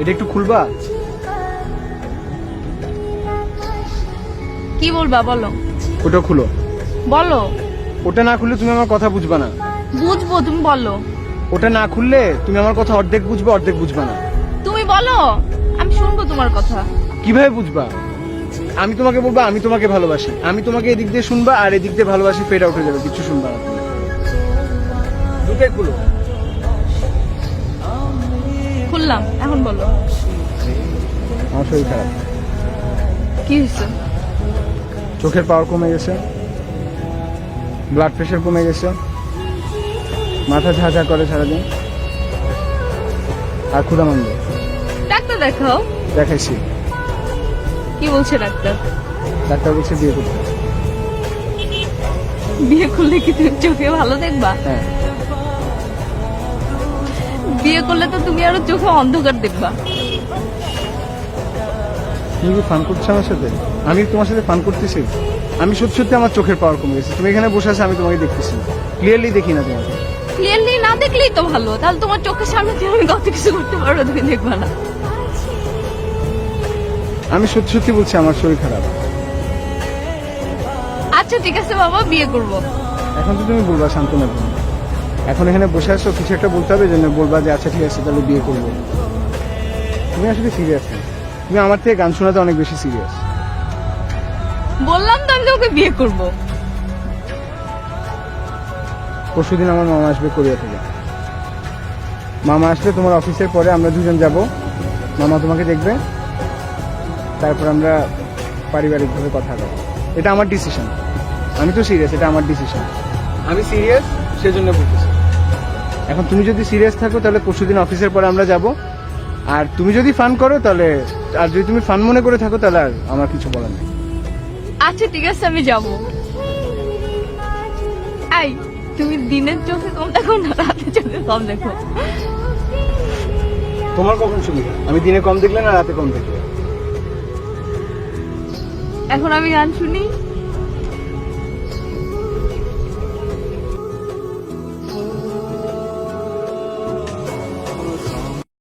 এটা একটু খুলবা? কি বলবা বলো? ওটা খুলো। বলো। ওটা না খুললে তুমি আমার কথা বুঝবা না। বুঝবো, তুমি বলো। ওটা না খুললে তুমি আমার কথা অর্ধেক বুঝবে, অর্ধেক বুঝবা না। তুমি বলো, আমি শুনবো তোমার কথা। কিভাবে বুঝবা? আমি তোমাকে বলবো আমি তোমাকে ভালোবাসি, আমি তোমাকে এদিক দিয়ে শুনবা আর এদিক দিয়ে ভালোবাসি ফেড আউট হয়ে যাবে, কিছু শুনবা না তুমি। দুটোই খুলো। খুললাম, এখন বলো। আমার শরীর খারাপ, কি হয়েছে? চোখের পাওয়ার কমে গেছে, ব্লাড প্রেশার কমে গেছে, মাথা ঝাঁঝা করে সারাদিন, আর ক্ষুধা মন্দ। ডাক্তার দেখাও। দেখাইছি, কি বলছে ডাক্তার? ডাক্তার বলছে বিয়ে করতে। বিয়ে করলে কি তুমি চোখে ভালো দেখবা? হ্যাঁ। বিয়ে করলে তো তুমি আরো চোখে অন্ধকার দেখবা। তুমি কি ফান করছো আমার সাথে? আমি তোমার সাথে ফান করতেছি? আমি সত্যি সত্যি আমার চোখের পাওয়ার কমে গেছে। তুমি এখানে বসে আছো, আমি তোমাকে দেখতেছি, ক্লিয়ারলি দেখি না তোমাকে। ক্লিয়ারলি না দেখলেই তো ভালো, তাহলে তোমার চোখের সামনে দিয়ে আমি কত কিছু করতে পারবো, তুমি দেখবা না। আমি সত্যি সত্যি বলছি আমার শরীর খারাপ। আচ্ছা ঠিক আছে বাবা, বিয়ে করবো। এখন তো তুমি বলবা সান্ত্বনা তুমি, এখন এখানে বসে আছো, কিছু একটা বলতে হবে জন্য বলবা যে আচ্ছা ঠিক আছে তাহলে বিয়ে করবো। তুমি আসলে সিরিয়াস না, তুমি আমার থেকে গান শোনাতে অনেক বেশি সিরিয়াস। বললাম তো আমি তোমাকে বিয়ে করবো। পরশুদিন আমার মামা আসবে কোরিয়া থেকে। মামা আসলে তোমার অফিসের পরে আমরা দুজন যাব, মামা তোমাকে দেখবে, তারপর আমরা পারিবারিকভাবে কথা বলবো। এটা আমার ডিসিশন, আমি তো সিরিয়াস, এটা আমার ডিসিশন, আমি সিরিয়াস সেজন্য বলতেছি। এখন তুমি যদি সিরিয়াস থাকো তাহলে পরশুদিন অফিসের পরে আমরা যাব, আর তুমি যদি ফান করো তাহলে, আর যদি তুমি ফান মনে করে থাকো তাহলে আর আমার কিছু বলার নেই। আচ্ছা ঠিক আছে, আমি যাব। আই, তুমি দিনের চোখে কম দেখো না রাতে চোখে কম দেখো? তোমার কখন সুবিধা, আমি দিনে কম দেখলে না রাতে কম দেখলে? এখন আমি গান শুনি।